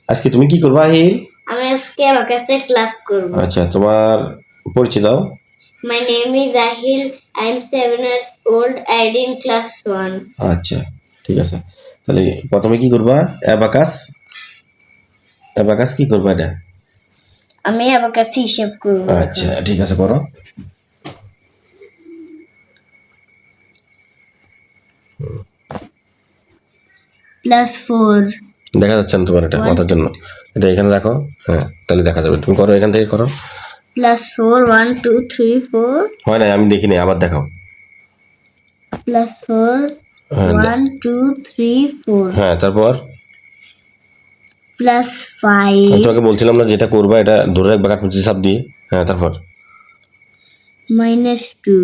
আজকে তুমি কি করবা আহিল? আমি আজকে অ্যাবাকাসের ক্লাস করব। আচ্ছা, তোমার পরিচয় দাও। My name is Ahil. I am 7 years old. I read in class 1. আচ্ছা, ঠিক আছে। তাহলে প্রথমে কি করবা? অ্যাবাকাস। অ্যাবাকাস কি করবা এটা? আমি অ্যাবাকাস হিসাব করব। আচ্ছা, ঠিক আছে, করো। +4 দেখা যাচ্ছে না তোমার এটা মাথার জন্য। এটা এখানে রাখো। হ্যাঁ, তাহলে দেখা যাবে। তুমি করো, এখান থেকে করো। +4 1 2 3 4 হয় না, আমি দেখিনি, আবার দেখাও। +4 হ্যাঁ, 1 2 3 4 হ্যাঁ, তারপর +5 আমি তোমাকে বলছিলাম না যেটা করবা এটা ধরে রাখবা কাঠমিস্ত্রি চাপ দিয়ে। হ্যাঁ, তারপর -2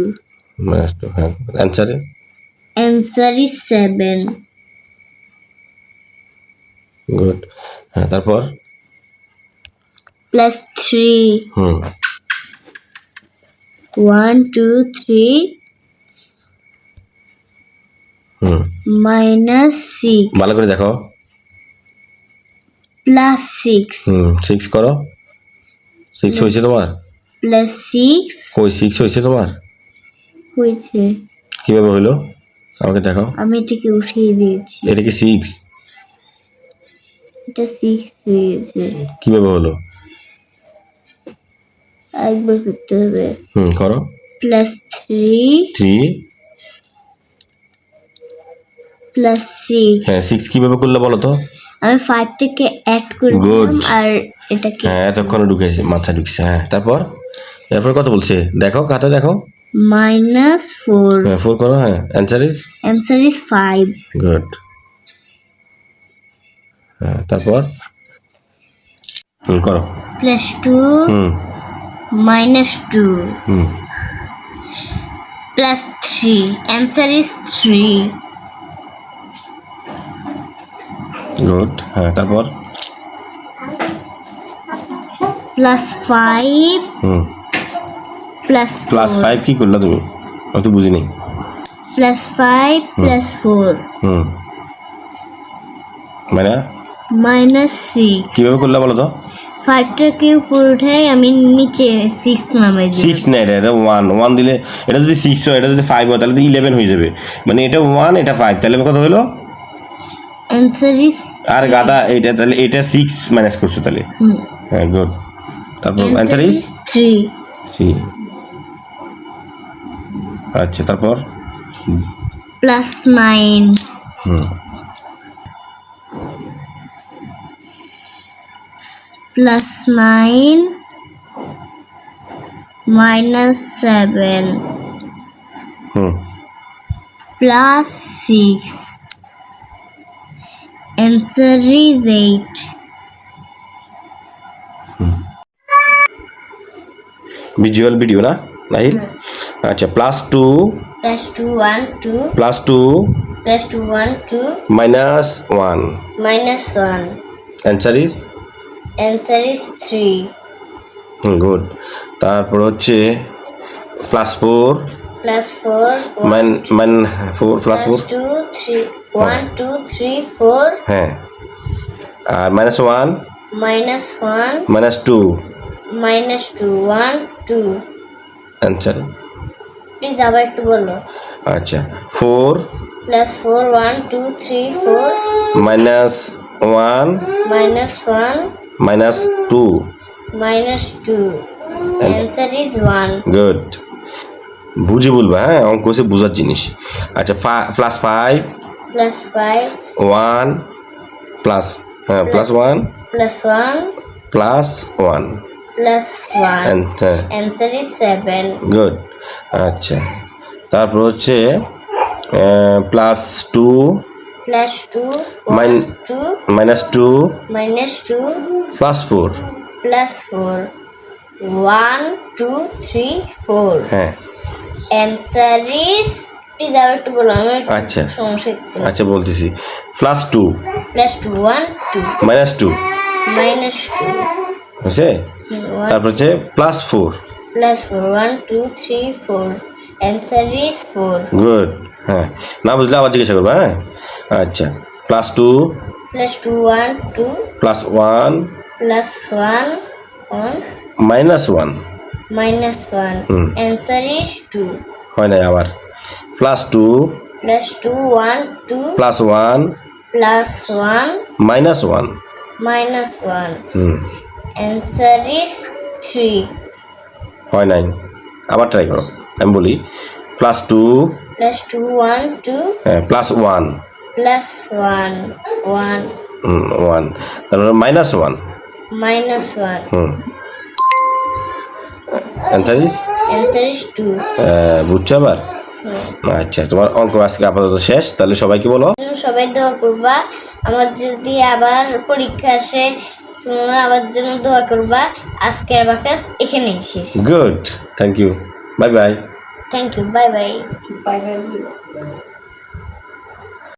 হ্যাঁ, অ্যান্সারে answer is 7 গুড। হ্যাঁ, তারপর +3 হুম 1 2 3 হুম -6 ভালো করে দেখো। +6 6 করো। 6 হয়েছে তোমার? +6 ওই 6 হয়েছে তোমার? হয়েছে। কিভাবে হইলো আমাকে দেখাও। আমি এটাকে উঠিয়ে দিয়েছি। এটা কি 6? এটা 6 হয়েছে। কিভাবে হলো? একবার করতে হবে। করো। +3 3 +6 হ্যাঁ, 6 কিভাবে করলে বলো তো? আমি 5 থেকে অ্যাড করে Good. দিলাম আর এটাকে হ্যাঁ, এতক্ষণে ঢুকেছে, মাথায় ঢুকছে। হ্যাঁ, তারপর এরপর কত বলছে দেখো, খাতা দেখো। -4 হ্যাঁ, 4 করো। হ্যাঁ, answer is answer is 5 good. হ্যাঁ, তারপর করো। +2 হুম -2 হুম +3 answer is 3 গুড। হ্যাঁ, তারপর +5 +5 কি করলা তুমি? আমি তো বুঝিনি। +5 +4 মানে -6 কিভাবে করলা বলো তো? 5টাকে উপরে উঠাই আমি নিচে 6 নামাই দিই। 6 না, এটা 1 দিলে, এটা যদি 6 হয়, এটা যদি 5 হয়, তাহলে তো 11 হয়ে যাবে। মানে এটা 1, এটা 5, তাহলে কত হলো? answer is আর গাদা এটা, তাহলে এটা 6 মাইনাস করছো তাহলে। হ্যাঁ, গুড। তারপর অ্যান্সার ইজ 3 3। আচ্ছা, তারপর +9 +9 -7 +6 answer is 8 ভিজুয়াল ভিডিও না নাহিল? আচ্ছা, +2 +2 1 2 +2 +2 1 2 -1 -1 answer is answer is 3 good. তারপর হচ্ছে +4 +4 4 +4 2 3 1 2 3 4 হ্যাঁ, আর -1 -1 -2 -2 1 2 অ্যান্সার। প্লিজ আবার একটু বলো। আচ্ছা, 4 +4 1 2 3 4 -1 -1 -2 -2 answer is 1 গুড। বুঝে বলবা, হ্যাঁ, অঙ্ক হচ্ছে বোঝার জিনিস। আচ্ছা, +5 +5 1 প্লাস, হ্যাঁ, +1 +1 +1 +1 হ্যাঁ, answer is 7 গুড। আচ্ছা, তারপর হচ্ছে +2 +2 Min- 1 2 -2 -2 +4 +4 1 2 3 4 হ্যাঁ, answer is প্লিজ আবার একটু বলো আমার একটু আচ্ছা সমস্যা হচ্ছে। আচ্ছা, বলতেছি +2 +2 1 2 -2 -2 হচ্ছে। তারপর হচ্ছে +4 +4 1 2 3 4 answer is 4 গুড। হ্যাঁ, না বুঝলে আবার জিজ্ঞাসা করবা। হ্যাঁ, আচ্ছা, +2 plus 2 1 2 plus 1 plus 1 1 minus 1 minus 1. Hmm. Answer is 2. হয় নাই আবার plus 2 Plus 2 1 2 plus 1 plus 1 minus 1 minus 1. Hmm Answer is 3. হয় নাই আবার ট্রাই করো আমি বলি প্লাস 2 Plus 2 1 2 হ্যাঁ প্লাস 1 plus 1 1 1 তারপর minus 1 minus 1. Hmm answer is Answer is 2. বুঝছো আবার আচ্ছা তোমার অঙ্ক আজকে আপাতত শেষ তাহলে সবাইকে বলো জন্য সবাই দোয়া করবা আমার যদি আবার পরীক্ষা আসে তোমরা আমার জন্য দোয়া করবা আজকের বাকাস এখানেই শেষ good thank you bye bye thank you bye bye Bye bye.